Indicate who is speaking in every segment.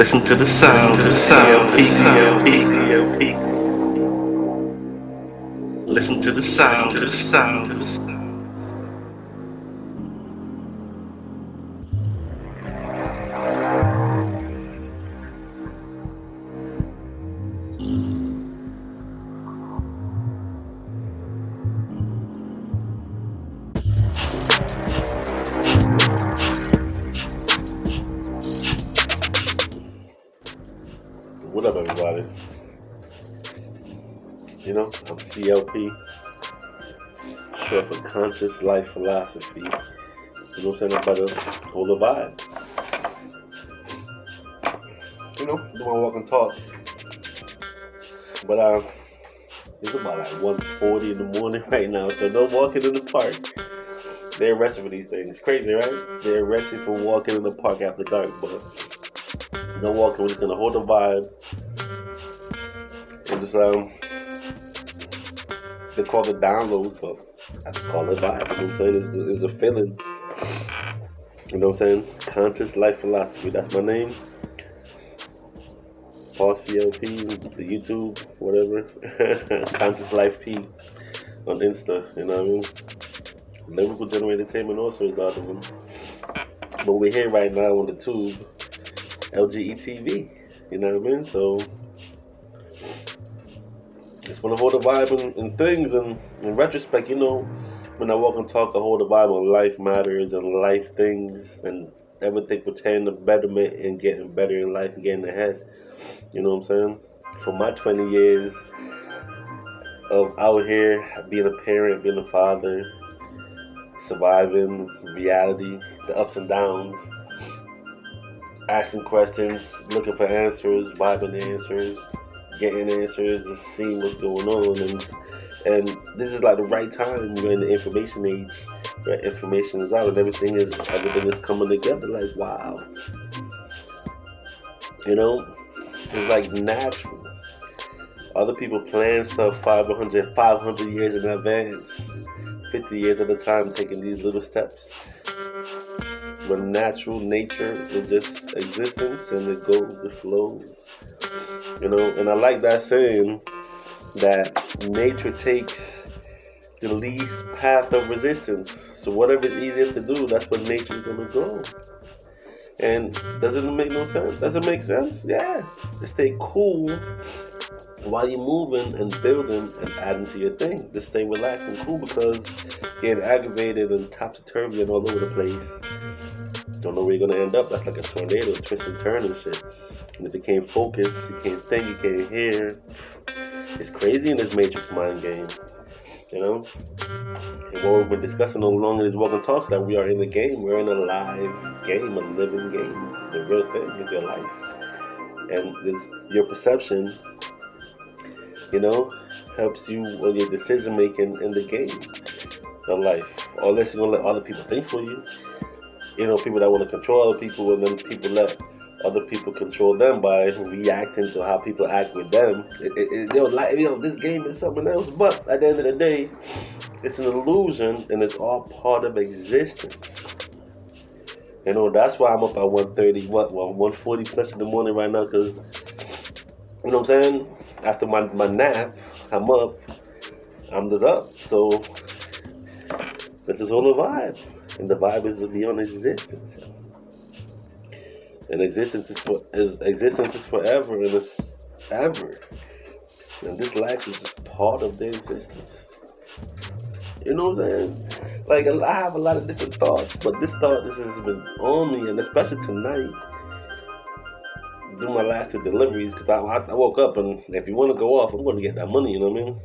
Speaker 1: Listen to the sound of CLP. Listen to the sound of
Speaker 2: What up, everybody? You know, I'm CLP, short for Conscious Life Philosophy. You know what I'm saying? I'm about to hold a vibe. You know, do my walk and talks. But it's about like 1:40 in the morning right now, so no walking in the park. They're arrested for these things. Crazy, right? They're arrested for walking in the park after dark, but no walking. We're just gonna hold a vibe and just they call it download, but I just call it vibe. You know what I'm saying? It's a feeling. You know what I'm saying? Conscious Life Philosophy. That's my name. Paul CLP, the YouTube, whatever. Conscious Life P on Insta. You know what I mean? Lyrical General Entertainment also is the other one. But we're here right now on the tube, LGETV. You know what I mean? So just want to hold a vibe and things. And in retrospect, you know, when I walk and talk, I hold a vibe on life matters and life things and everything pertaining to betterment and getting better in life and getting ahead. You know what I'm saying? For my 20 years of out here, being a parent, being a father, surviving reality, the ups and downs, asking questions, looking for answers, vibing answers, getting answers, just seeing what's going on, and this is like the right time. We're in the information age, where information is out and everything is coming together. Like wow, you know, it's like natural. Other people plan stuff 500 years in advance, 50 years at a time, taking these little steps. But natural nature is just existence, and it goes, it flows. You know, and I like that saying that nature takes the least path of resistance. So whatever is easier to do, that's what nature's gonna go. And doesn't it make no sense? Does it make sense? Yeah. To stay cool while you're moving and building and adding to your thing. Just stay relaxed and cool, because getting aggravated and topsy-turvy and all over the place, don't know where you're gonna end up. That's like a tornado, twist and turn and shit. And if you can't focus, you can't think, you can't hear, it's crazy in this Matrix mind game, you know? And what we've been discussing all along in these walking talks, that we are in a game. We're in a live game, a living game. The real thing is your life, and it's your perception. You know, helps you on your decision making in the game of life. Or unless you're gonna let other people think for you. You know, people that want to control other people, and then people let other people control them by reacting to how people act with them. This game is something else. But at the end of the day, it's an illusion, and it's all part of existence. You know, that's why I'm up at 1:30, 1:40 plus in the morning right now, because, you know what I'm saying? After my nap, I'm up. I'm just up. So this is all a vibe. And the vibe is beyond existence. And existence is forever, and it's ever. And this life is just part of the existence. You know what I'm saying? Like, I have a lot of different thoughts, but this has been on me, and especially tonight, do my last two deliveries, because I woke up, and if you want to go off, I'm going to get that money, you know what I mean?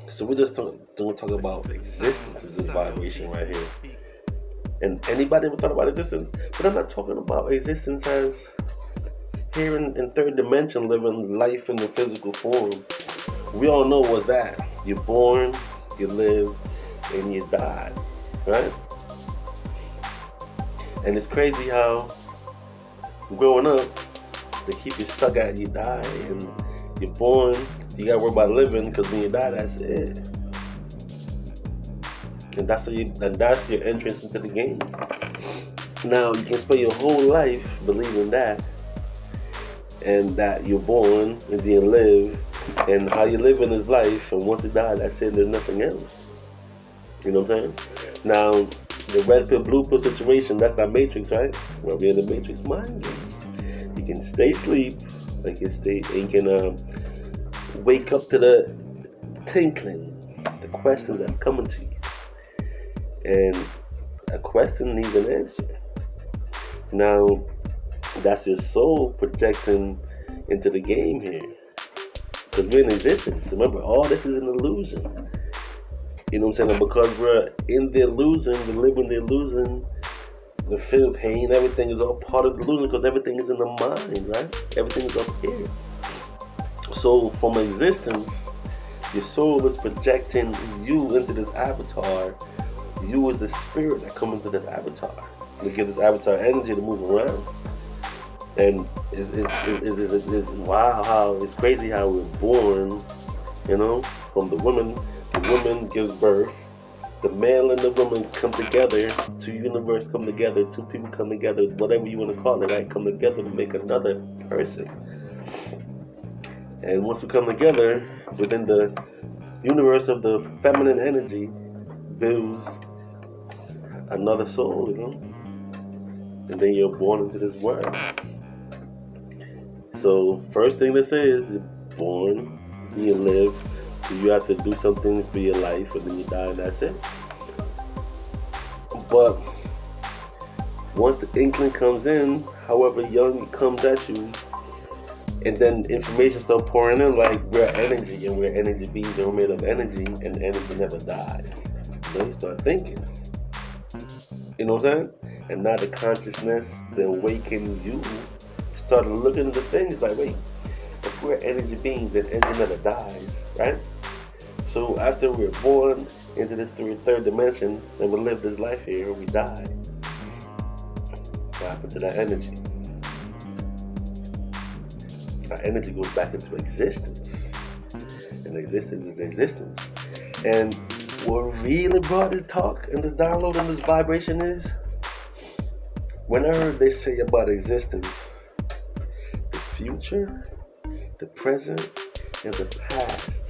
Speaker 2: So we're just going to talk about existence, is this vibration right here. And anybody ever thought about existence? But I'm not talking about existence as here in third dimension, living life in the physical form. We all know what's that. You're born, you live, and you die, right? And it's crazy how growing up, they keep you stuck at you die, and you're born, you gotta worry about living, because when you die, that's it. And that's your entrance into the game. Now, you can spend your whole life believing that, and that you're born and then live, and how you live in this life, and once you die, that's it, there's nothing else. You know what I'm saying? Now, the red pill, blue pill situation, that's not Matrix, right? Well, we're in the Matrix mind game. You can stay asleep, like you can wake up to the tinkling, the question that's coming to you. And a question needs an answer. Now, that's your soul projecting into the game here. Because we're in existence. Remember, all this is an illusion. You know what I'm saying? And because we're in the illusion, we're living the illusion, the feel pain, everything is all part of the illusion because everything is in the mind, right? Everything is up here. So from existence, your soul is projecting you into this avatar. You is the spirit that comes into this avatar. To give this avatar energy to move around. And it's wow, how it's crazy how we're born, you know, from the woman. The woman gives birth. The male and the woman come together. Two universes come together. Two people come together. Whatever you want to call it, right? Come together to make another person. And once we come together within the universe of the feminine energy, builds another soul, you know. And then you're born into this world. So first thing this is, you're born, you live, so you have to do something for your life, and then you die, and that's it. But once the inkling comes in, however young it comes at you, and then information starts pouring in, like we're energy, and we're energy beings, and we're made of energy, and energy never dies. So you start thinking. You know what I'm saying? And now the consciousness, the awakened you, started looking into things like, wait, if we're energy beings, then energy never dies, right? So after we're born into this third dimension, and we live this life here, we die. What happened to that energy? Our energy goes back into existence. And existence is existence. And what really brought this talk and this download and this vibration is, when I heard they say about existence, the future, the present, and the past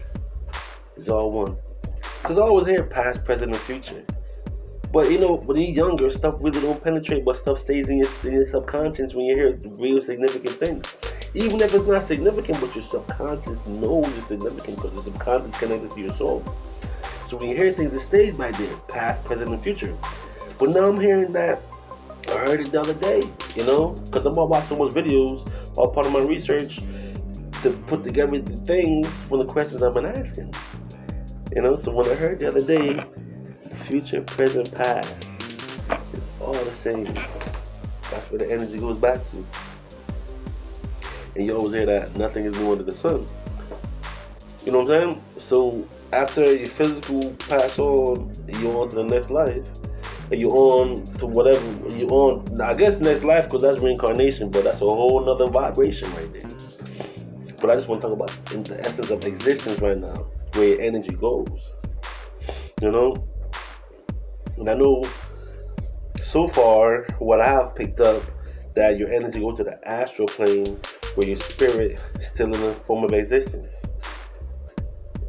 Speaker 2: is all one. Because I always hear past, present, and future. But you know, when you're younger, stuff really don't penetrate, but stuff stays in your subconscious when you hear real significant things. Even if it's not significant, but your subconscious knows it's significant because your subconscious is connected to your soul. So when you hear things, it stays by there, past, present, and future. But now I'm hearing that, I heard it the other day, you know, because I'm all watching so much videos, all part of my research, to put together the things from the questions I've been asking. You know, so when I heard the other day, future, present, past, it's all the same. That's where the energy goes back to. And you always hear that nothing is new under the sun. You know what I'm saying? So after your physical pass on, you're on to the next life. And you're on to whatever, you're on, now I guess next life, because that's reincarnation, but that's a whole nother vibration right there. But I just want to talk about in the essence of existence right now, where energy goes. You know? And I know so far what I have picked up, that your energy goes to the astral plane where your spirit is still in a form of existence.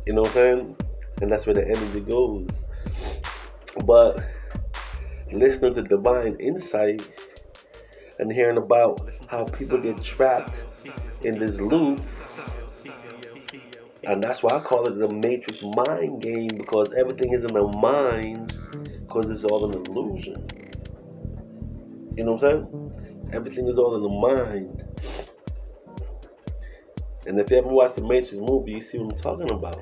Speaker 2: You know what I'm saying? And that's where the energy goes. But listening to divine insight and hearing about how people get trapped in this loop, and that's why I call it the Matrix mind game, because everything is in the mind, because it's all an illusion. You know what I'm saying? Everything is all in the mind. And if you ever watch the Matrix movie, you see what I'm talking about.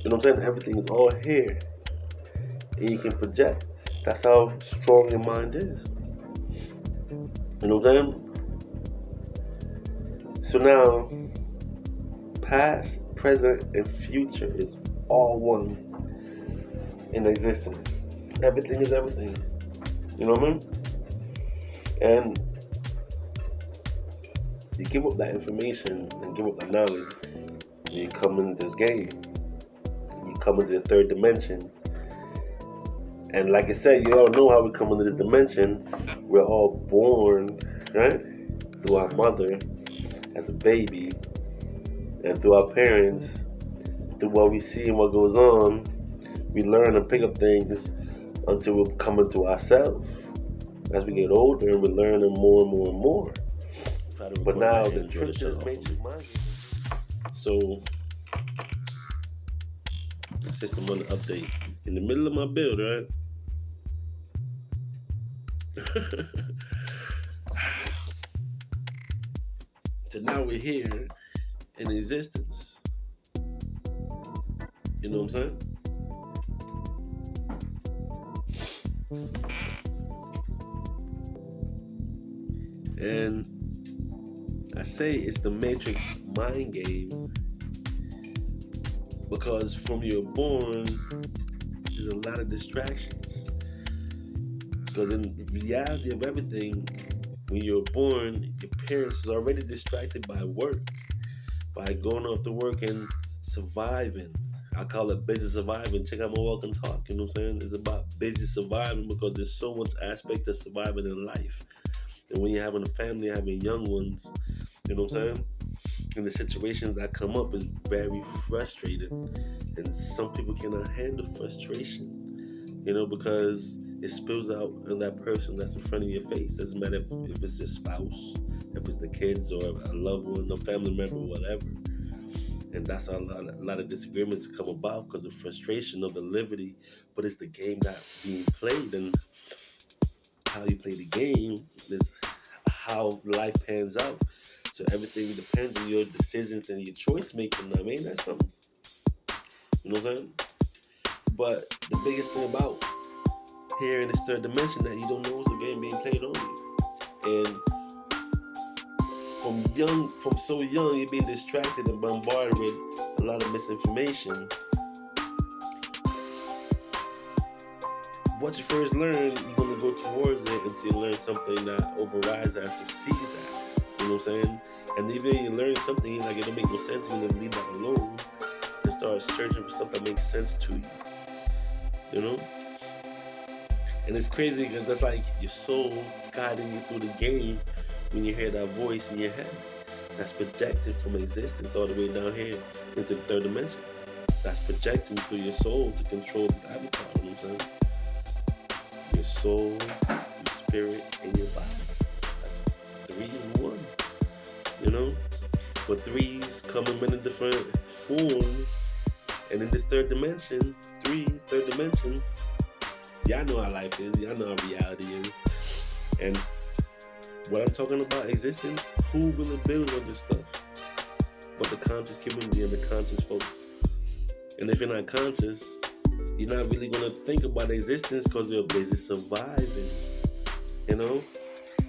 Speaker 2: You know what I'm saying? Everything is all here. And you can project. That's how strong your mind is. You know what I'm saying? So now, past, present, and future is all one in existence. Everything is everything. You know what I mean? And you give up that information and give up that knowledge, and you come into this game. You come into the third dimension, And like I said, you all know how we come into this dimension. We're all born, right? Through our mother as a baby, and through our parents, through what we see and what goes on, we learn and pick up things until we come into ourselves. As we get older, and we're learning more and more and more. But now the trick is matrix mind. So, system on the update in the middle of my build, right? So now we're here in existence. You know what I'm saying? And I say it's the Matrix mind game because from you're born, there's a lot of distractions. Because in reality of everything, when you're born, your parents is already distracted by work, by going off to work and surviving. I call it business surviving. Check out my walk and talk. You know what I'm saying? It's about business surviving because there's so much aspect of surviving in life. And when you're having a family, having young ones, you know what I'm saying? And the situations that come up is very frustrating. And some people cannot handle frustration, you know, because it spills out on that person that's in front of your face. Doesn't matter if it's your spouse, if it's the kids or a loved one, a family member, whatever. And that's how a lot of disagreements come about because of frustration of the liberty. But it's the game that being played, and how you play the game is how life pans out. So everything depends on your decisions and your choice making. I mean, that's something. You know what I'm saying? But the biggest thing about here in this third dimension that you don't know is the game being played on you. And from so young, you're being distracted and bombarded with a lot of misinformation. What you first learn, you're gonna go towards it until you learn something that overrides that, supersedes that. You know what I'm saying? And even if you learn something like it don't make no sense, you're gonna leave that alone and start searching for stuff that makes sense to you. You know? And it's crazy because that's like your soul guiding you through the game when you hear that voice in your head that's projected from existence all the way down here into the third dimension. That's projecting through your soul to control this avatar. You know what I'm saying? Your soul, your spirit, and your body. That's 3 in 1. You know? But 3s come in many different forms. And in this third dimension, third dimension, y'all know how life is. Y'all know how reality is. And what I'm talking about, existence, who really builds on this stuff? But the conscious community and the conscious folks. And if you're not conscious, you're not really going to think about existence because you're busy surviving, you know?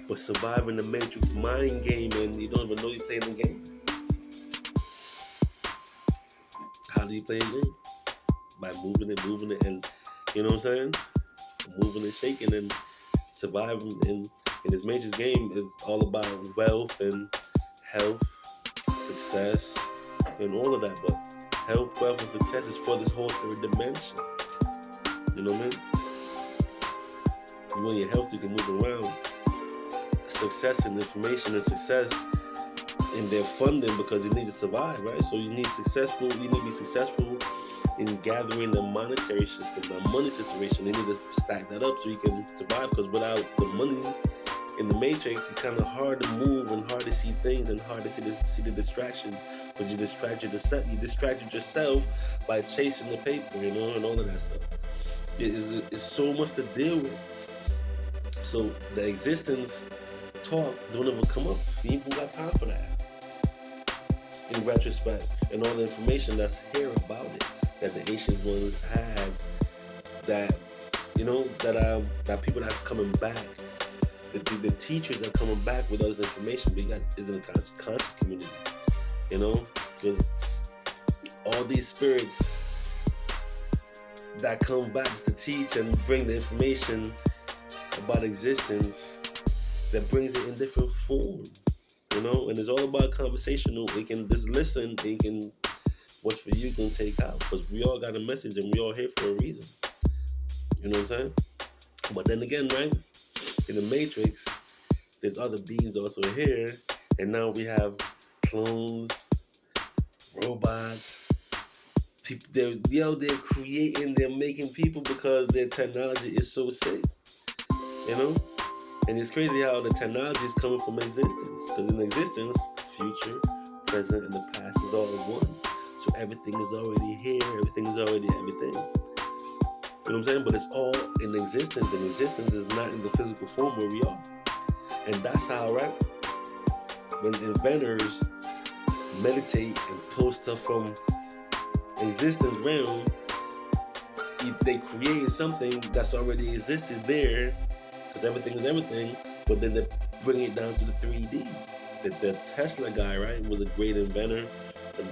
Speaker 2: But surviving the Matrix mind game and you don't even know you're playing the game. How do you play a game? By moving it, and you know what I'm saying? Moving and shaking and surviving in this Matrix game is all about wealth and health, success, and all of that. But health, wealth, and success is for this whole third dimension. You know what I mean? When you're healthy, you can move around. Success and information and success in their funding because you need to survive, right? So you need to be successful in gathering the monetary system, the money situation. You need to stack that up so you can survive because without the money in the Matrix, it's kind of hard to move and hard to see things and hard to see the distractions because you distracted yourself by chasing the paper, you know, and all of that stuff. It's so much to deal with. So the existence talk don't ever come up. You ain't even got time for that. In retrospect, and all the information that's here about it that the ancient ones had, that you know, that people that are coming back, the teachers are coming back with all this information. But you got is in the conscious community, you know, because all these spirits that come back to teach and bring the information about existence that brings it in different form, you know, and it's all about conversational. We can just listen, and you can, what's for you can take out, because we all got a message and we all here for a reason. You know what I'm saying? But then again, right? In the Matrix, there's other beings also here, and now we have clones, robots. They're creating, they're making people because their technology is so sick, you know. And it's crazy how the technology is coming from existence, because in existence, future, present, and the past is all one. So everything is already here, everything is already everything. You know what I'm saying? But it's all in existence, and existence is not in the physical form where we are. And that's how, right? When the inventors meditate and pull stuff from existence realm, they create something that's already existed there, because everything is everything, but then they bring it down to the 3D. The Tesla guy, right, was a great inventor.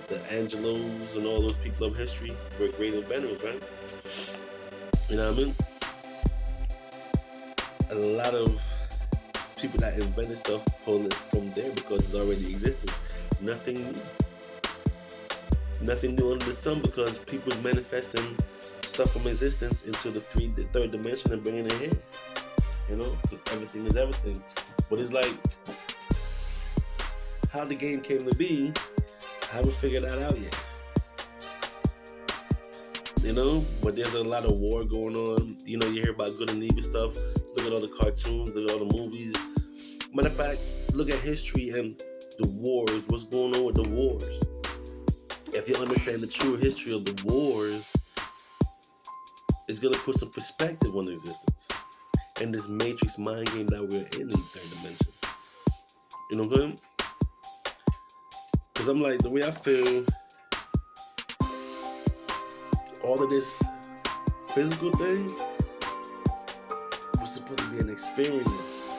Speaker 2: The Angelos and all those people of history were great inventors, right? You know what I mean? A lot of people that invented stuff pull it from there because it's already existed. Nothing new. Nothing new under the sun, because people's manifesting stuff from existence into the third dimension and bringing it here. You know, because everything is everything. But it's like how the game came to be. I haven't figured that out yet. You know, but there's a lot of war going on. You know, you hear about good and evil stuff. Look at all the cartoons, look at all the movies. Matter of fact, look at history and the wars. What's going on with the wars? If you understand the true history of the wars, it's gonna put some perspective on existence and this matrix mind game that we're in the third dimension. You know what I'm saying? Because I'm like, the way I feel, all of this physical thing was supposed to be an experience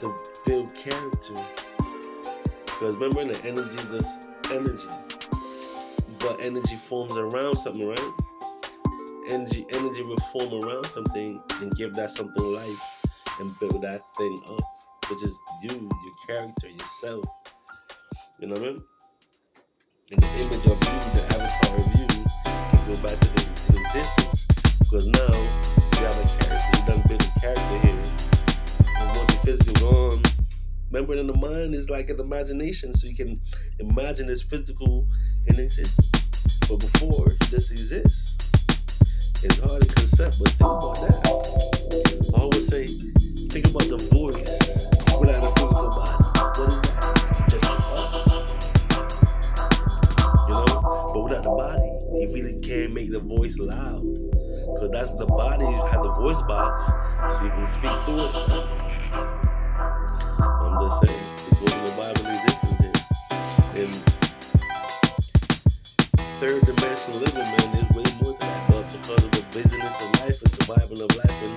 Speaker 2: to build character. Because remember, the energy is just energy, but energy forms around something, right? Energy will form around something and give that something life and build that thing up, which is you, your character, yourself. You know what I mean? And the image of you, the avatar of you, can go back to the existence, because now you have a character. You done built a character here. And once the physical gone, remember, in the mind is like an imagination, so you can imagine this physical in existence. But before, it just exists. It's hard to concept, but think about that. I always say, think about the voice without a physical body. What is that? Just a body. You know? But without the body, you really can't make the voice loud. Because that's the body has the voice box, so you can speak through it. I'm just saying, this wasn't the Bible existence here. In third dimension living, man, there's way more to that. But because of the busyness of life and survival of life, and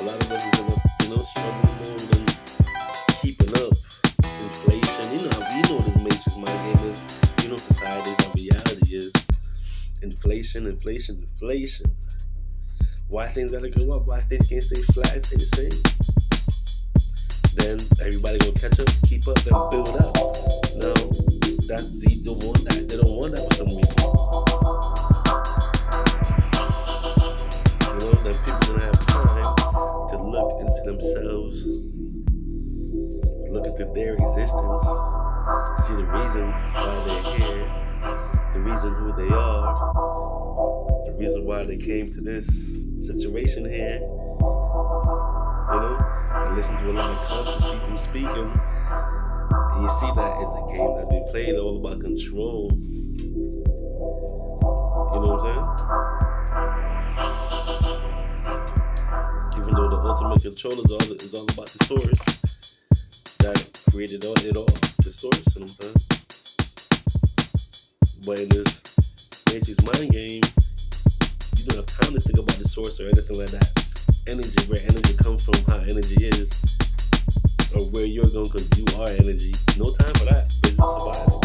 Speaker 2: a lot of us is in a struggling mode and keeping up. Inflation, you know this matrix mind game is. You know, society's how reality is. Inflation. Why things gotta go up? Why things can't stay flat and stay the same? Then everybody gonna catch up, keep up, and build up. No, they don't want that. They don't want that for some reason. You know, then people gonna have time to look into themselves, look into their existence, see the reason why they're here, the reason who they are, the reason why they came to this situation here. You know, I listen to a lot of conscious people speaking, and you see that it's a game that's been played all about control. You know what I'm saying? Even though the ultimate control is all about the source that created it all, the source. You know what I'm saying? But in this matrix mind game, you don't have time to think about the source or anything like that. Energy, where energy comes from, how energy is, or where you're going, because you are energy. No time for that. Business survival.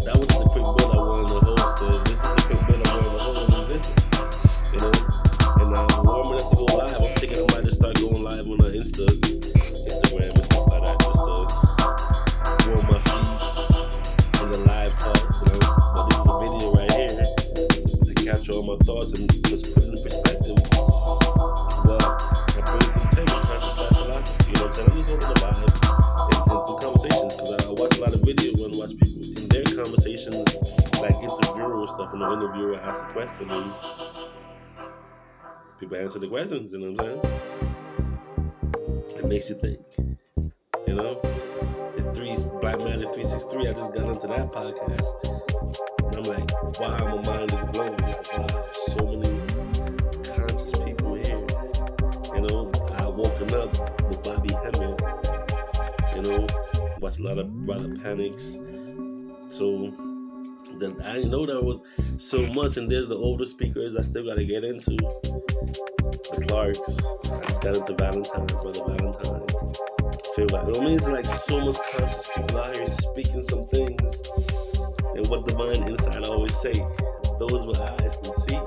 Speaker 2: That was the quick build I wanted to host. This is the quick build I wanted to hold in existence. You know? And I'm warm enough to go live. I'm thinking I might just start going live on Instagram and stuff like that, just to warm my feet in the live talks, you know. But this is a video right here to no interviewer asks a question and people answer the questions, you know what I'm saying? It makes you think, you know? The Black Magic 363, I just got into that podcast. And I'm like, wow, my mind is blown. Like, wow, so many conscious people here. You know, I woken up with Bobby Hemming, you know, watched a lot of Brother Panics. So then I didn't know there was so much, and there's the older speakers I still gotta get into. The Clarks. I just got into Valentine, Brother Valentine. Feel like, you know what I mean? It's like so much conscious people out here speaking some things. And what divine insight I always say, those with eyes can see.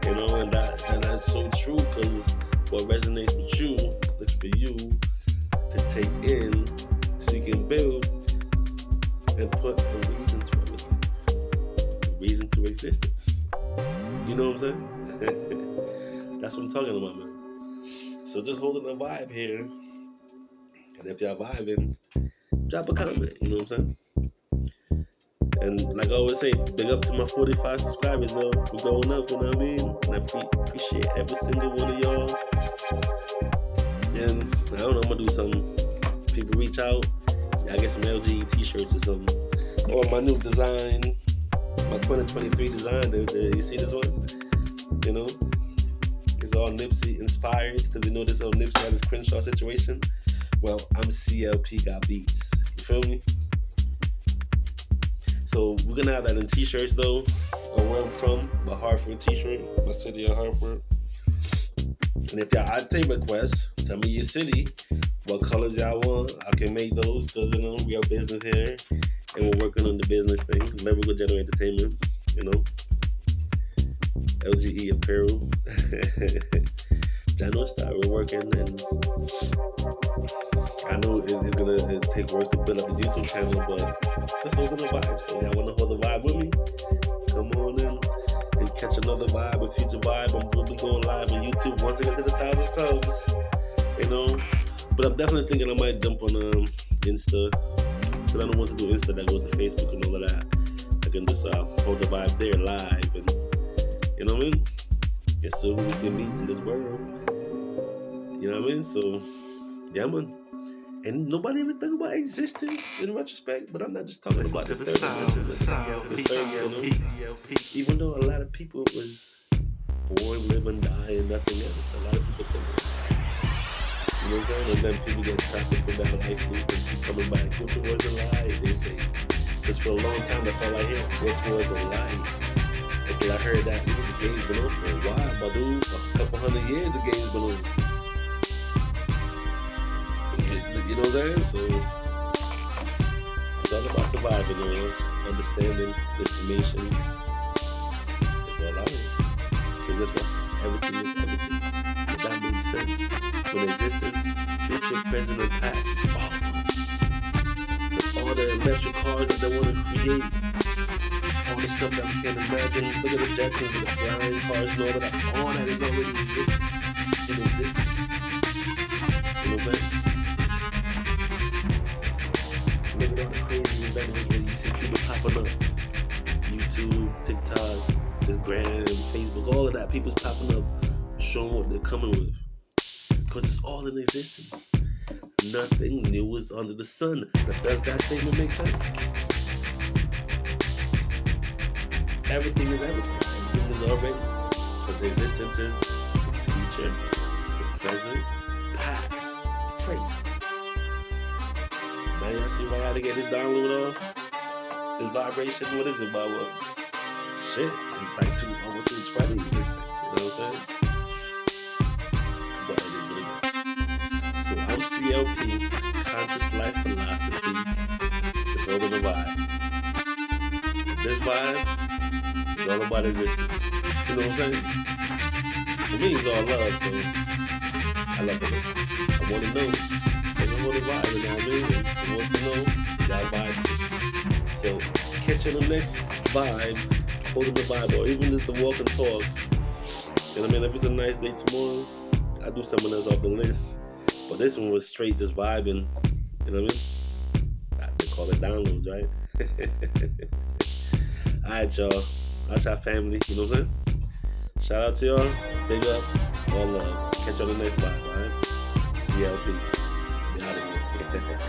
Speaker 2: You know, and that's so true, because what resonates with you is for you to take in so you can build and put a reason to everything. A reason to existence. You know what I'm saying? That's what I'm talking about, man. So just holding the vibe here. And if y'all vibing, drop a comment, you know what I'm saying? And like I always say, big up to my 45 subscribers, though. We're going up, you know what I mean? And I appreciate every single one of y'all. And I don't know, I'm gonna do something. People reach out, I get some LG t-shirts or something. Or my new design, my 2023 design, you see this one? You know? It's all Nipsey inspired, because you know this whole Nipsey had this Crenshaw situation. Well, I'm ClpgotBeats. You feel me? So we're gonna have that in t-shirts though, or where I'm from, my Hartford t-shirt, my city of Hartford. And if y'all take requests, tell me your city, what colors y'all want. I can make those, because you know we have business here, and we're working on the business thing. Remember, Generate Entertainment, you know. LGE Apparel. January start, we're working, and I know it's gonna take work to build up the YouTube channel, but just holding the vibe. So y'all wanna hold the vibe with me? Come on in and catch another vibe, a future vibe. We'll be going live on YouTube once I get to the 1,000 subs. You know, but I'm definitely thinking I might jump on Insta, because I don't want to do Insta that goes to Facebook and all of that. I can just hold the vibe there live, and you know what I mean? And so who we can meet in this world. You know what I mean? So, yeah, man. And nobody even think about existence in retrospect, but I'm not just talking about this third dimension. Even though a lot of people was born, live, and die, and nothing else. A lot of people think that. You know what I'm saying? And then people get trapped up in that life loop and keep coming back. Go towards the light, they say. Because for a long time, that's all I hear. Go towards the light. Until I heard that the game's been on for a while, but dude, a couple hundred years the game's been on. You know what I'm saying? So it's all about surviving, you know, understanding information. It's all out. Because that's what everything is everything. If that makes sense. When existence, future, present, and past is all the electric cars that they want to create. All the stuff that we can't imagine. Look at the Jetsons with the flying cars and all that. All that is already existing. In existence. You know what I'm saying? Look at all the crazy inventions where you see people popping up. YouTube, TikTok, Instagram, Facebook, all of that. People's popping up, showing what they're coming with. Because it's all in existence. Nothing new is under the sun. Does that statement make sense? Everything is everything. Everything is already. Because existence is the future, the present, past, trace. Now y'all see why I gotta get this download off? This vibration, what is it about? What? Shit, it's like almost 220. You know what I'm saying? But it is what it is. So I'm CLP, Conscious Life Philosophy, just holding the vibe. This vibe is all about existence. You know what I'm saying? For me, it's all love, so I love it. I want to know. So I want to vibe, you know what I mean? Who wants to know, y'all vibe too. So catch you on the next vibe, holding the vibe, or even just the walk and talks. You know what I mean? If it's a nice day tomorrow, I do something else off the list. But this one was straight just vibing. You know what I mean? They call it downloads, right? Alright, y'all. That's our family. You know what I'm saying? Shout out to y'all. Big up. All love. Catch you on the next live, alright? CLP. Get out of here.